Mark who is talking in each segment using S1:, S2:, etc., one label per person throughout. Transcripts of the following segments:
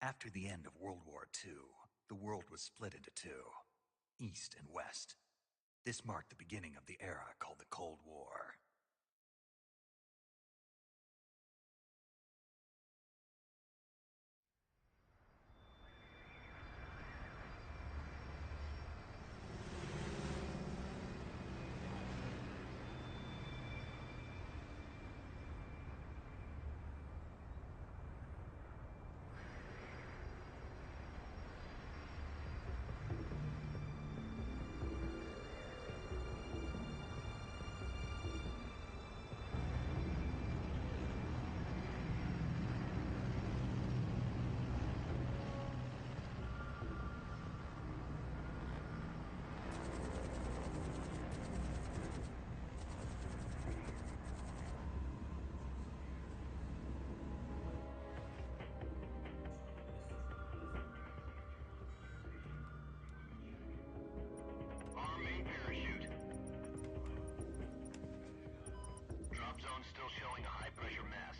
S1: After the end of World War II, the world was split into two, East and West. This marked the beginning of the era called the Cold War.
S2: Still showing a high-pressure mass.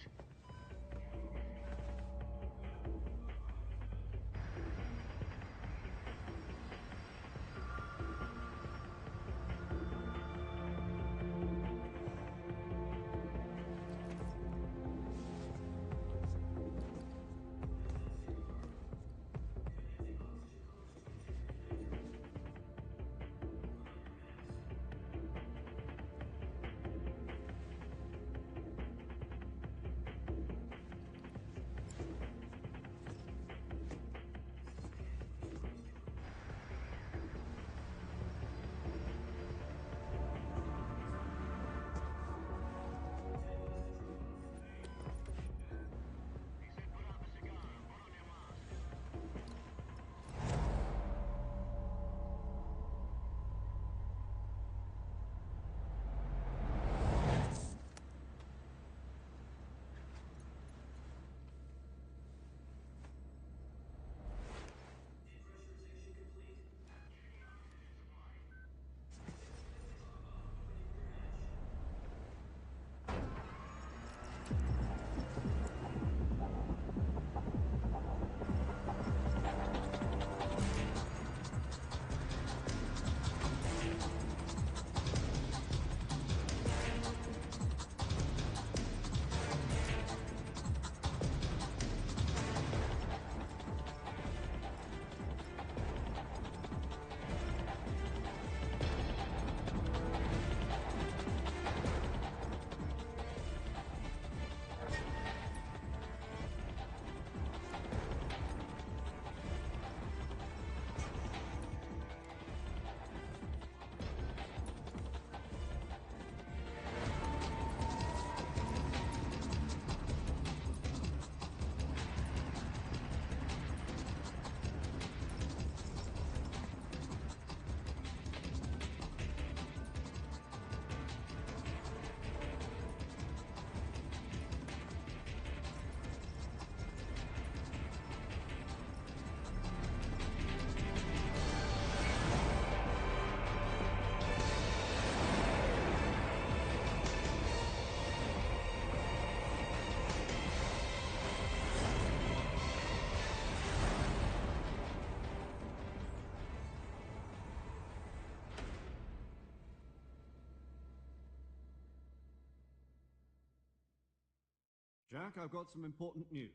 S3: Jack, I've got some important news.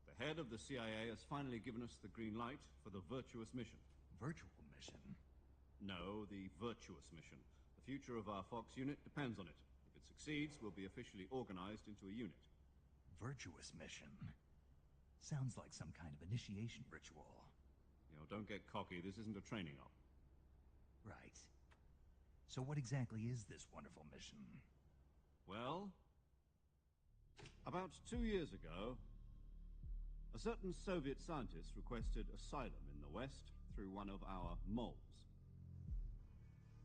S3: The head of the CIA has finally given us the green light for the virtuous mission.
S1: Virtual mission?
S3: No, the virtuous mission. The future of our Fox unit depends on it. If it succeeds, we'll be officially organized into a unit.
S1: Virtuous mission? Sounds like some kind of initiation ritual.
S3: You know, don't get cocky. This isn't a training op.
S1: Right. So what exactly is this wonderful mission?
S3: Well, about 2 years ago, a certain Soviet scientist requested asylum in the West through one of our moles.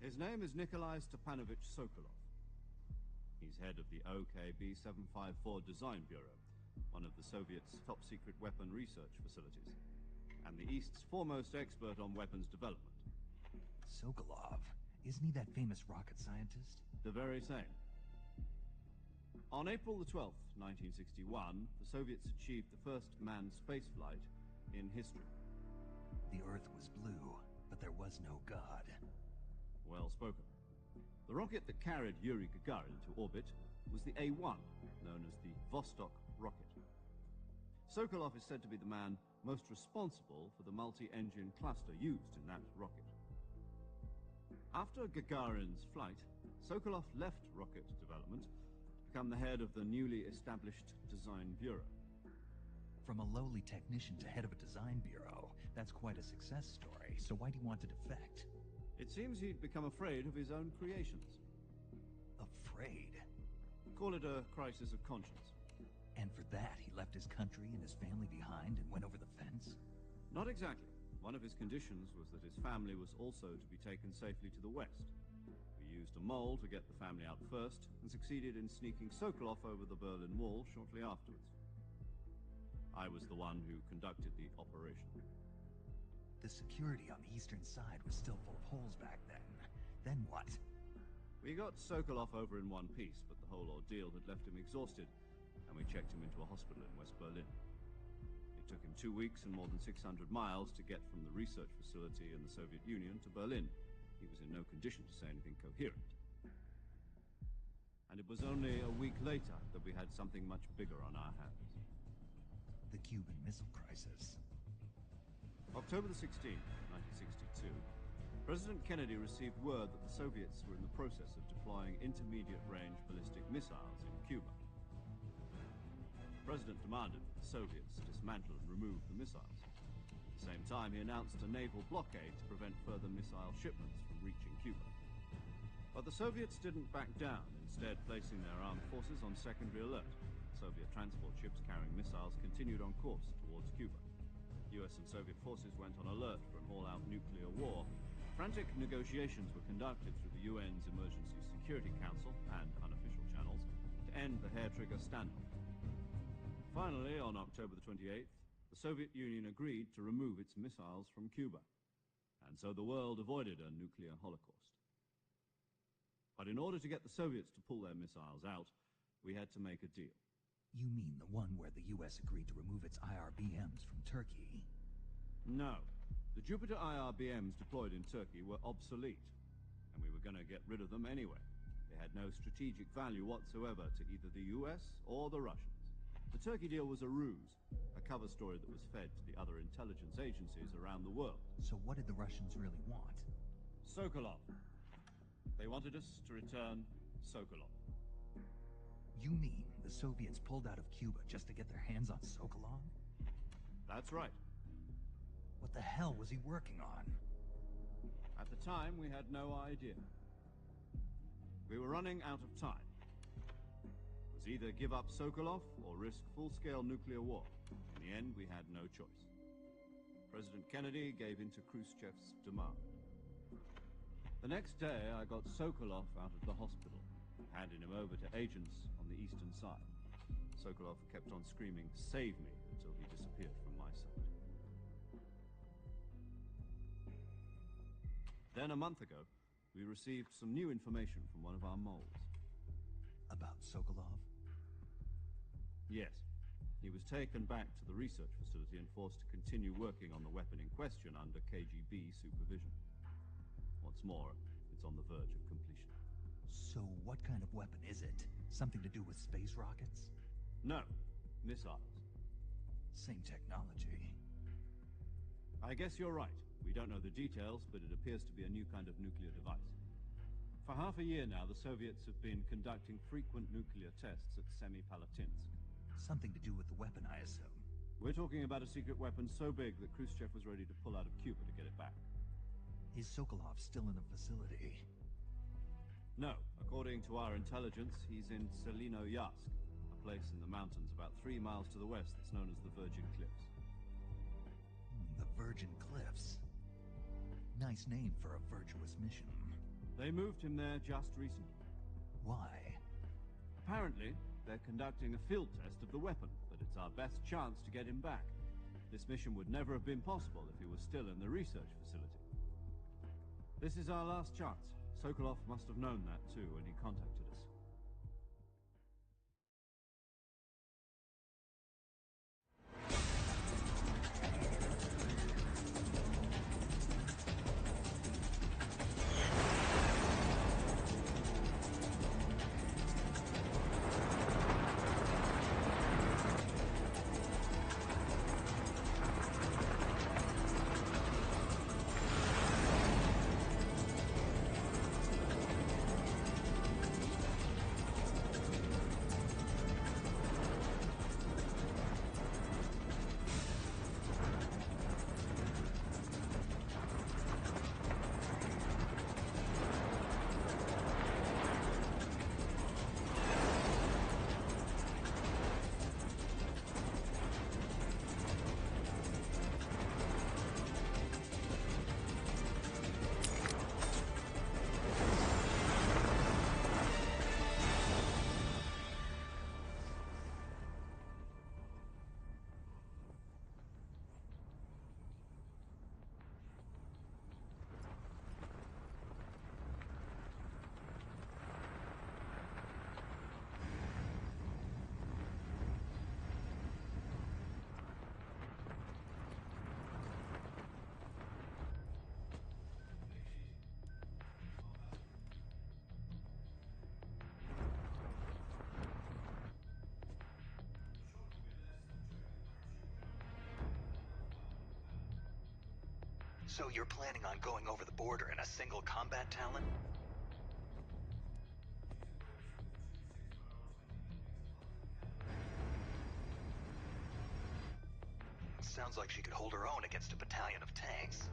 S3: His name is Nikolai Stepanovich Sokolov. He's head of the OKB 754 Design Bureau, one of the Soviets' top-secret weapon research facilities, and the East's foremost expert on weapons development.
S1: Sokolov? Isn't he that famous rocket scientist?
S3: The very same. On April the 12th, 1961, the Soviets achieved the first manned spaceflight in history.
S1: The Earth was blue, but there was no God.
S3: Well spoken. The rocket that carried Yuri Gagarin to orbit was the A-1, known as the Vostok rocket. Sokolov is said to be the man most responsible for the multi-engine cluster used in that rocket. After Gagarin's flight, Sokolov left rocket development to become the head of the newly established Design Bureau.
S1: From a lowly technician to head of a design bureau, that's quite a success story, so why do you want to defect?
S3: It seems he'd become afraid of his own creations.
S1: Afraid?
S3: Call it a crisis of conscience.
S1: And for that, he left his country and his family behind and went over the fence?
S3: Not exactly. One of his conditions was that his family was also to be taken safely to the west. We used a mole to get the family out first, and succeeded in sneaking Sokolov over the Berlin Wall shortly afterwards. I was the one who conducted the operation.
S1: The security on the eastern side was still full of holes back then. Then what?
S3: We got Sokolov over in one piece, but the whole ordeal had left him exhausted, and we checked him into a hospital in West Berlin. It took him 2 weeks and more than 600 miles to get from the research facility in the Soviet Union to Berlin. He was in no condition to say anything coherent. And it was only a week later that we had something much bigger on our hands.
S1: The Cuban Missile Crisis.
S3: October the 16th, 1962, President Kennedy received word that the Soviets were in the process of deploying intermediate-range ballistic missiles in Cuba. The President demanded that the Soviets dismantle and remove the missiles. At the same time, he announced a naval blockade to prevent further missile shipments from reaching Cuba. But the Soviets didn't back down, instead placing their armed forces on secondary alert. Soviet transport ships carrying missiles continued on course towards Cuba. US and Soviet forces went on alert for an all-out nuclear war. Frantic negotiations were conducted through the UN's Emergency Security Council and unofficial channels to end the hair-trigger standoff. Finally, on October the 28th, the Soviet Union agreed to remove its missiles from Cuba, and so the world avoided a nuclear holocaust. But in order to get the Soviets to pull their missiles out, we had to make a deal.
S1: You mean the one where the US agreed to remove its IRBMs from Turkey?
S3: No. The Jupiter IRBMs deployed in Turkey were obsolete, and we were going to get rid of them anyway. They had no strategic value whatsoever to either the US or the Russians. The Turkey deal was a ruse, a cover story that was fed to the other intelligence agencies around the world.
S1: So what did the Russians really want?
S3: Sokolov. They wanted us to return Sokolov.
S1: You mean the Soviets pulled out of Cuba just to get their hands on Sokolov?
S3: That's right.
S1: What the hell was he working on?
S3: At the time, we had no idea. We were running out of time. It was either give up Sokolov or risk full-scale nuclear war. In the end, we had no choice. President Kennedy gave in to Khrushchev's demand. The next day, I got Sokolov out of the hospital, handing him over to agents on the eastern side. Sokolov kept on screaming, "Save me," until he disappeared from my sight. Then a month ago, we received some new information from one of our moles.
S1: About Sokolov?
S3: Yes. He was taken back to the research facility and forced to continue working on the weapon in question under KGB supervision. What's more, it's on the verge of completion.
S1: So what kind of weapon is it? Something to do with space rockets?
S3: No, missiles.
S1: Same technology.
S3: I guess you're right. We don't know the details, but it appears to be a new kind of nuclear device. For half a year now, the Soviets have been conducting frequent nuclear tests at Semipalatinsk.
S1: Something to do with the weapon, I assume.
S3: We're talking about a secret weapon so big that Khrushchev was ready to pull out of Cuba to get it back.
S1: Is Sokolov still in the facility?
S3: No. According to our intelligence, he's in Selinoyarsk, a place in the mountains about 3 miles to the west that's known as the Virgin Cliffs.
S1: The Virgin Cliffs. Nice name for a virtuous mission.
S3: They moved him there just recently.
S1: Why?
S3: Apparently, they're conducting a field test of the weapon, but it's our best chance to get him back. This mission would never have been possible if he was still in the research facility. This is our last chance. Sokolov must have known that too when he contacted us.
S1: So you're planning on going over the border in a single combat talent? Sounds like she could hold her own against a battalion of tanks.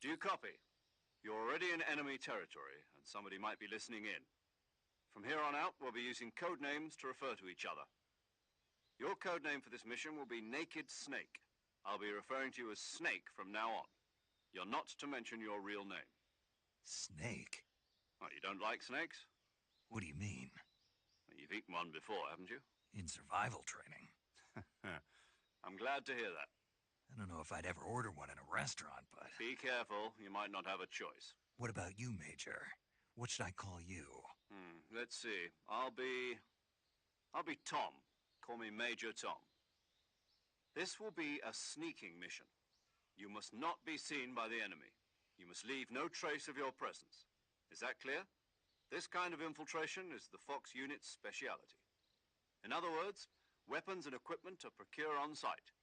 S3: Do you copy? You're already in enemy territory, and somebody might be listening in. From here on out, we'll be using code names to refer to each other. Your code name for this mission will be Naked Snake. I'll be referring to you as Snake from now on. You're not to mention your real name.
S1: Snake?
S3: Oh, you don't like snakes?
S1: What do you mean?
S3: You've eaten one before, haven't you?
S1: In survival training.
S3: I'm glad to hear that.
S1: I don't know if I'd ever order one in a restaurant, but...
S3: Be careful, you might not have a choice.
S1: What about you, Major? What should I call you?
S3: Let's see. I'll be Tom. Call me Major Tom. This will be a sneaking mission. You must not be seen by the enemy. You must leave no trace of your presence. Is that clear? This kind of infiltration is the Fox unit's speciality. In other words, weapons and equipment are procured on site.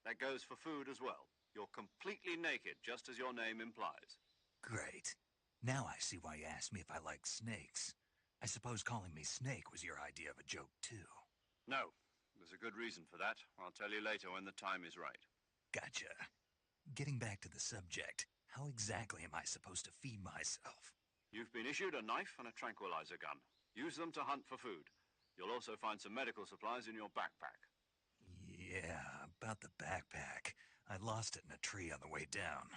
S3: That goes for food as well. You're completely naked, just as your name implies.
S1: Great. Now I see why you asked me if I like snakes. I suppose calling me Snake was your idea of a joke, too.
S3: No. There's a good reason for that. I'll tell you later when the time is right.
S1: Gotcha. Getting back to the subject, how exactly am I supposed to feed myself?
S3: You've been issued a knife and a tranquilizer gun. Use them to hunt for food. You'll also find some medical supplies in your backpack.
S1: Yeah, about the backpack. I lost it in a tree on the way down.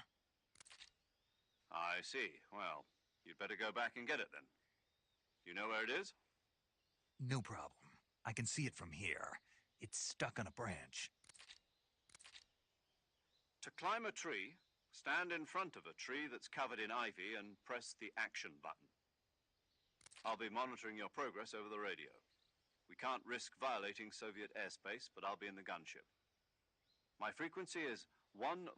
S3: I see. Well, you'd better go back and get it then. Do you know where it is?
S1: No problem. I can see it from here. It's stuck on a branch.
S3: To climb a tree, stand in front of a tree that's covered in ivy and press the action button. I'll be monitoring your progress over the radio. We can't risk violating Soviet airspace, but I'll be in the gunship. My frequency is 140.85.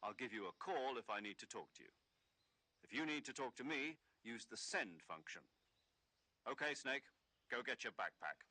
S3: I'll give you a call if I need to talk to you. If you need to talk to me, use the send function. Okay, Snake, go get your backpack.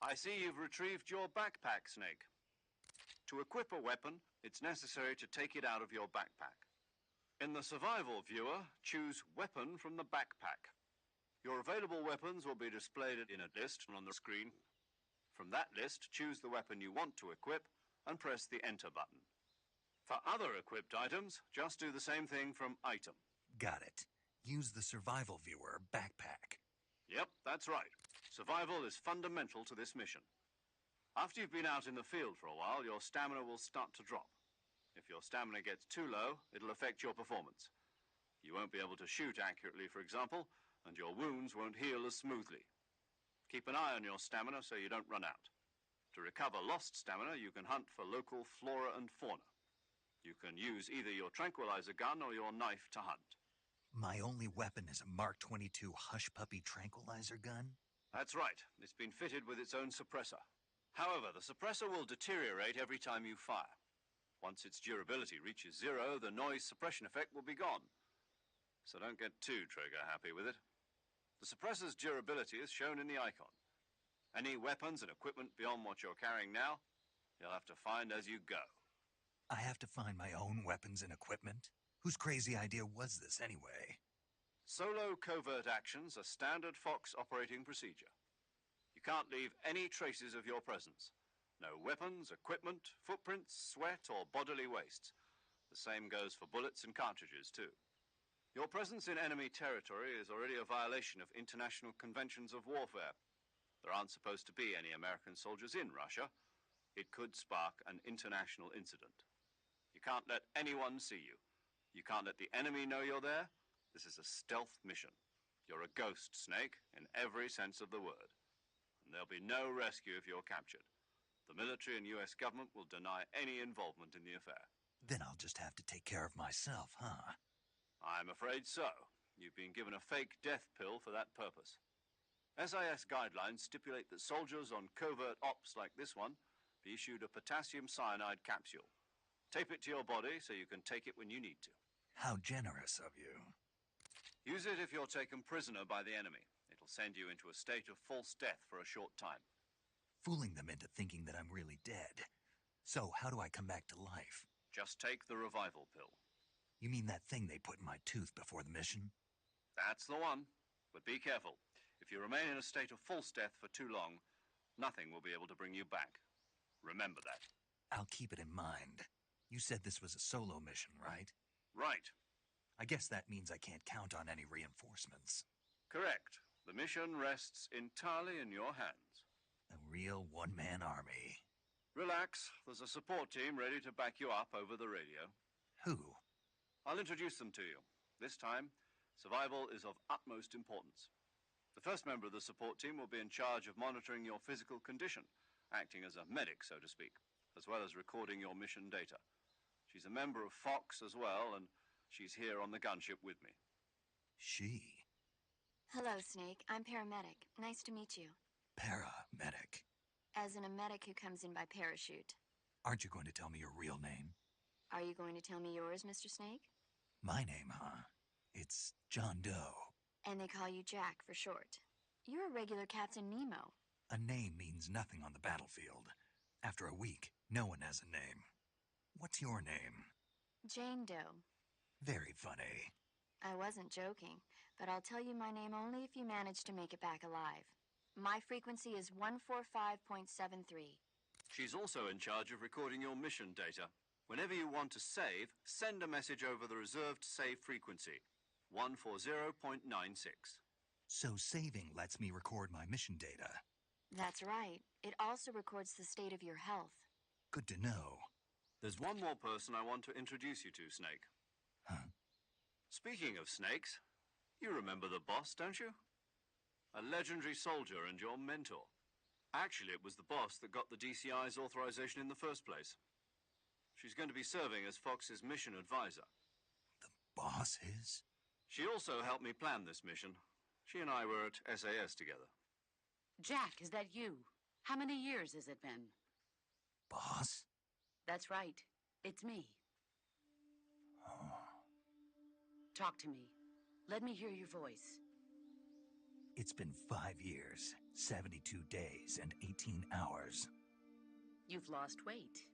S3: I see you've retrieved your backpack, Snake. To equip a weapon, it's necessary to take it out of your backpack. In the survival viewer, choose Weapon from the backpack. Your available weapons will be displayed in a list on the screen. From that list, choose the weapon you want to equip and press the Enter button. For other equipped items, just do the same thing from Item.
S1: Got it. Use the survival viewer backpack.
S3: Yep, that's right. Survival is fundamental to this mission. After you've been out in the field for a while, your stamina will start to drop. If your stamina gets too low, it'll affect your performance. You won't be able to shoot accurately, for example, and your wounds won't heal as smoothly. Keep an eye on your stamina so you don't run out. To recover lost stamina, you can hunt for local flora and fauna. You can use either your tranquilizer gun or your knife to hunt.
S1: My only weapon is a Mark 22 Hush Puppy tranquilizer gun?
S3: That's right. It's been fitted with its own suppressor. However, the suppressor will deteriorate every time you fire. Once its durability reaches 0, the noise suppression effect will be gone. So don't get too trigger-happy with it. The suppressor's durability is shown in the icon. Any weapons and equipment beyond what you're carrying now, you'll have to find as you go.
S1: I have to find my own weapons and equipment? Whose crazy idea was this anyway?
S3: Solo covert actions are standard Fox operating procedure. You can't leave any traces of your presence. No weapons, equipment, footprints, sweat, or bodily wastes. The same goes for bullets and cartridges, too. Your presence in enemy territory is already a violation of international conventions of warfare. There aren't supposed to be any American soldiers in Russia. It could spark an international incident. You can't let anyone see you. You can't let the enemy know you're there. This is a stealth mission. You're a ghost, Snake, in every sense of the word. And there'll be no rescue if you're captured. The military and US government will deny any involvement in the affair.
S1: Then I'll just have to take care of myself, huh?
S3: I'm afraid so. You've been given a fake death pill for that purpose. SIS guidelines stipulate that soldiers on covert ops like this one be issued a potassium cyanide capsule. Tape it to your body so you can take it when you need to.
S1: How generous of you.
S3: Use it if you're taken prisoner by the enemy. It'll send you into a state of false death for a short time.
S1: Fooling them into thinking that I'm really dead. So how do I come back to life?
S3: Just take the revival pill.
S1: You mean that thing they put in my tooth before the mission?
S3: That's the one. But be careful. If you remain in a state of false death for too long, nothing will be able to bring you back. Remember that.
S1: I'll keep it in mind. You said this was a solo mission, right?
S3: Right.
S1: I guess that means I can't count on any reinforcements.
S3: Correct. The mission rests entirely in your hands.
S1: A real one-man army.
S3: Relax. There's a support team ready to back you up over the radio.
S1: Who?
S3: I'll introduce them to you. This time, survival is of utmost importance. The first member of the support team will be in charge of monitoring your physical condition, acting as a medic, so to speak, as well as recording your mission data. She's a member of Fox as well, and she's here on the gunship with me.
S1: She?
S4: Hello, Snake. I'm paramedic. Nice to meet you.
S1: Paramedic.
S4: As in a medic who comes in by parachute.
S1: Aren't you going to tell me your real name?
S4: Are you going to tell me yours, Mr. Snake?
S1: My name, huh? It's John Doe.
S4: And they call you Jack for short. You're a regular Captain Nemo.
S1: A name means nothing on the battlefield. After a week, no one has a name. What's your name?
S4: Jane Doe.
S1: Very funny.
S4: I wasn't joking, but I'll tell you my name only if you manage to make it back alive. My frequency is 145.73.
S3: She's also in charge of recording your mission data. Whenever you want to save, send a message over the reserved save frequency, 140.96.
S1: So saving lets me record my mission data.
S4: That's right. It also records the state of your health.
S1: Good to know.
S3: There's one more person I want to introduce you to, Snake.
S1: Huh?
S3: Speaking of snakes, you remember the boss, don't you? A legendary soldier and your mentor. Actually, it was the boss that got the DCI's authorization in the first place. She's going to be serving as Fox's mission advisor.
S1: The boss is?
S3: She also helped me plan this mission. She and I were at SAS together.
S5: Jack, is that you? How many years has it been?
S1: Boss?
S5: That's right. It's me.
S1: Oh.
S5: Talk to me. Let me hear your voice.
S1: It's been 5 years. 72 days and 18 hours.
S5: You've lost weight.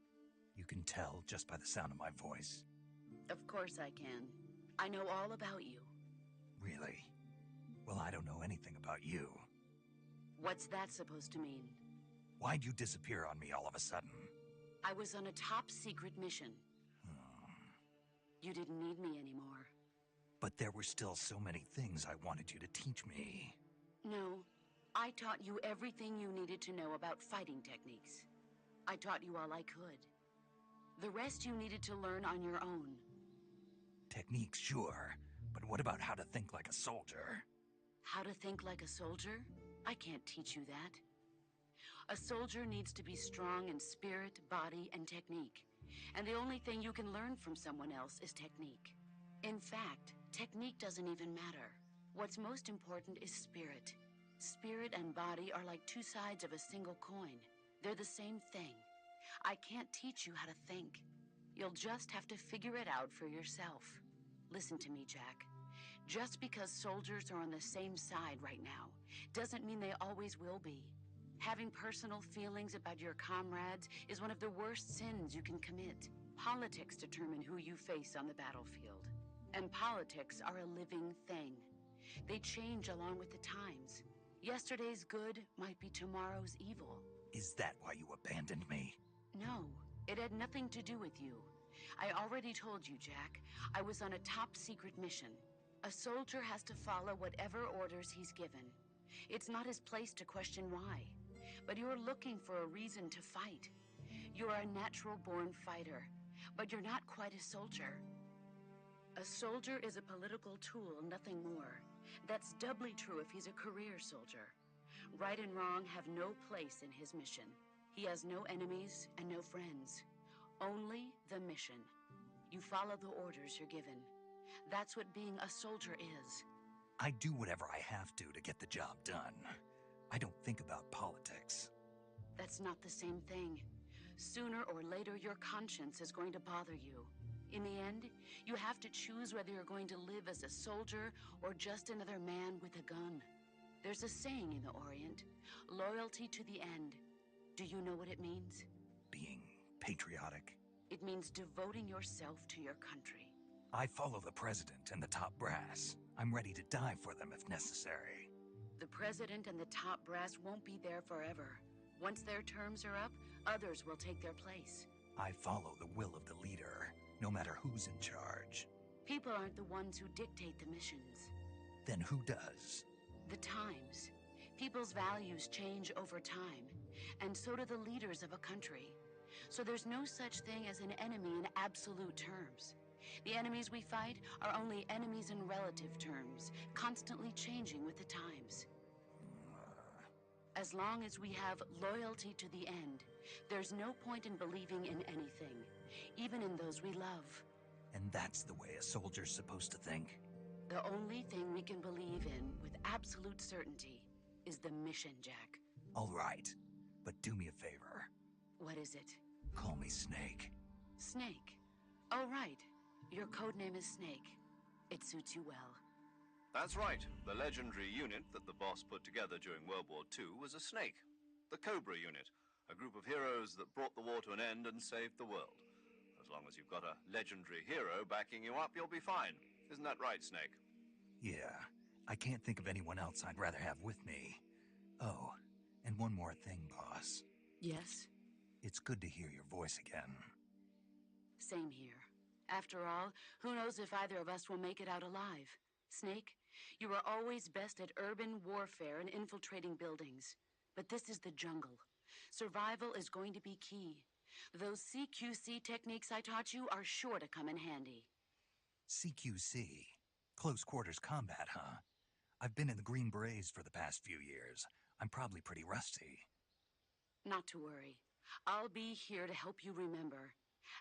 S1: You can tell just by the sound of my voice.
S5: Of course I can. I know all about you.
S1: Really? Well, I don't know anything about you.
S5: What's that supposed to mean?
S1: Why'd you disappear on me all of a sudden?
S5: I was on a top-secret mission. You didn't need me anymore.
S1: But there were still so many things I wanted you to teach me.
S5: No, I taught you everything you needed to know about fighting techniques. I taught you all I could. The rest you needed to learn on your own.
S1: Techniques, sure. But what about how to think like a soldier?
S5: How to think like a soldier? I can't teach you that. A soldier needs to be strong in spirit, body, and technique. And the only thing you can learn from someone else is technique. In fact, technique doesn't even matter. What's most important is spirit. Spirit and body are like two sides of a single coin. They're the same thing. I can't teach you how to think. You'll just have to figure it out for yourself. Listen to me, Jack. Just because soldiers are on the same side right now doesn't mean they always will be. Having personal feelings about your comrades is one of the worst sins you can commit. Politics determine who you face on the battlefield. And politics are a living thing. They change along with the times. Yesterday's good might be tomorrow's evil.
S1: Is that why you abandoned me?
S5: No, it had nothing to do with you. I already told you, Jack. I was on a top-secret mission. A soldier has to follow whatever orders he's given. It's not his place to question why. But you're looking for a reason to fight. You're a natural-born fighter, but you're not quite a soldier. A soldier is a political tool, nothing more. That's doubly true if he's a career soldier. Right and wrong have no place in his mission. He has no enemies and no friends. Only the mission. You follow the orders you're given. That's what being a soldier is.
S1: I do whatever I have to get the job done. I don't think about politics.
S5: That's not the same thing. Sooner or later, your conscience is going to bother you. In the end, you have to choose whether you're going to live as a soldier or just another man with a gun. There's a saying in the Orient, loyalty to the end. Do you know what it means?
S1: Being patriotic.
S5: It means devoting yourself to your country.
S1: I follow the president and the top brass. I'm ready to die for them if necessary.
S5: The president and the top brass won't be there forever. Once their terms are up, others will take their place.
S1: I follow the will of the leader, no matter who's in charge.
S5: People aren't the ones who dictate the missions.
S1: Then who does?
S5: The times. People's values change over time, and so do the leaders of a country. So there's no such thing as an enemy in absolute terms. The enemies we fight are only enemies in relative terms, constantly changing with the times. As long as we have loyalty to the end, there's no point in believing in anything, even in those we love.
S1: And that's the way a soldier's supposed to think?
S5: The only thing we can believe in with absolute certainty is the mission, Jack.
S1: All right, but do me a favor.
S5: What is it?
S1: Call me Snake.
S5: Snake. Oh, right. Your codename is Snake. It suits you well.
S3: That's right. The legendary unit that the boss put together during World War II was a snake. The Cobra unit, a group of heroes that brought the war to an end and saved the world. As long as you've got a legendary hero backing you up, you'll be fine. Isn't that right, Snake?
S1: Yeah, I can't think of anyone else I'd rather have with me. Oh, and one more thing, boss.
S5: Yes?
S1: It's good to hear your voice again.
S5: Same here. After all, who knows if either of us will make it out alive? Snake, you are always best at urban warfare and infiltrating buildings. But this is the jungle. Survival is going to be key. Those CQC techniques I taught you are sure to come in handy.
S1: CQC? Close quarters combat, huh? I've been in the Green Berets for the past few years. I'm probably pretty rusty.
S5: Not to worry. I'll be here to help you remember.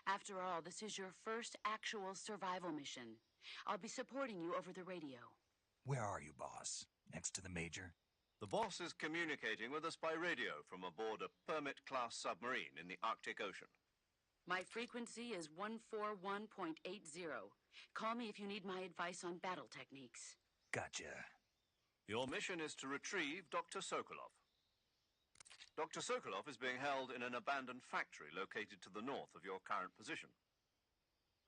S5: After all, this is your first actual survival mission. I'll be supporting you over the radio.
S1: Where are you, boss? Next to the Major?
S3: The boss is communicating with us by radio from aboard a Permit-class submarine in the Arctic Ocean.
S5: My frequency is 141.80. Call me if you need my advice on battle techniques.
S1: Gotcha.
S3: Your mission is to retrieve Dr. Sokolov. Dr. Sokolov is being held in an abandoned factory located to the north of your current position.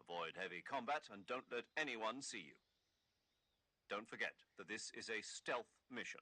S3: Avoid heavy combat and don't let anyone see you. Don't forget that this is a stealth mission.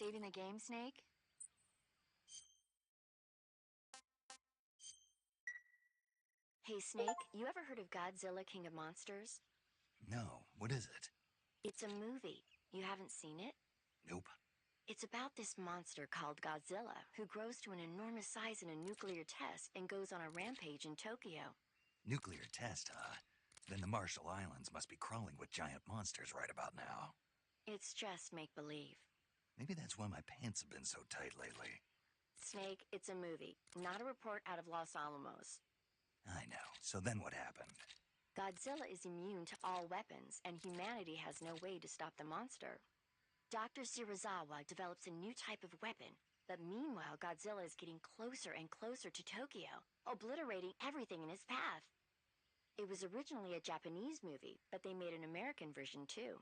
S4: Saving the game, Snake? Hey, Snake, you ever heard of Godzilla, King of Monsters?
S1: No, what is it?
S4: It's a movie. You haven't seen it?
S1: Nope.
S4: It's about this monster called Godzilla, who grows to an enormous size in a nuclear test and goes on a rampage in Tokyo.
S1: Nuclear test, huh? Then the Marshall Islands must be crawling with giant monsters right about now.
S4: It's just make-believe.
S1: Maybe that's why my pants have been so tight lately.
S4: Snake, it's a movie, not a report out of Los Alamos.
S1: I know. So then what happened?
S4: Godzilla is immune to all weapons, and humanity has no way to stop the monster. Dr. Serizawa develops a new type of weapon, but meanwhile Godzilla is getting closer and closer to Tokyo, obliterating everything in his path. It was originally a Japanese movie, but they made an American version too.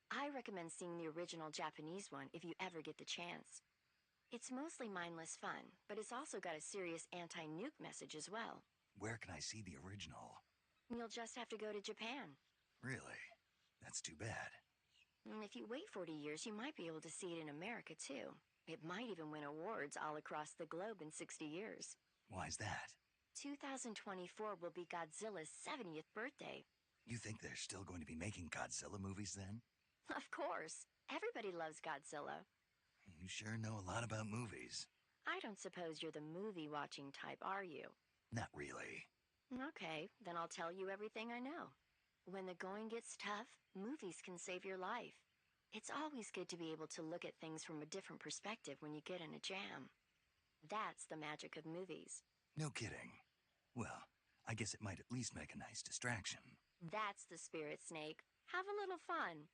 S4: I recommend seeing the original Japanese one if you ever get the chance. It's mostly mindless fun, but it's also got a serious anti-nuke message as well.
S1: Where can I see the original?
S4: You'll just have to go to Japan.
S1: Really? That's too bad.
S4: And if you wait 40 years, you might be able to see it in America too. It might even win awards all across the globe in 60 years.
S1: Why's that?
S4: 2024 will be Godzilla's 70th birthday.
S1: You think they're still going to be making Godzilla movies then?
S4: Of course. Everybody loves Godzilla.
S1: You sure know a lot about movies.
S4: I don't suppose you're the movie-watching type, are you?
S1: Not really.
S4: Okay, then I'll tell you everything I know. When the going gets tough, movies can save your life. It's always good to be able to look at things from a different perspective when you get in a jam. That's the magic of movies.
S1: No kidding. Well, I guess it might at least make a nice distraction.
S4: That's the spirit, Snake. Have a little fun.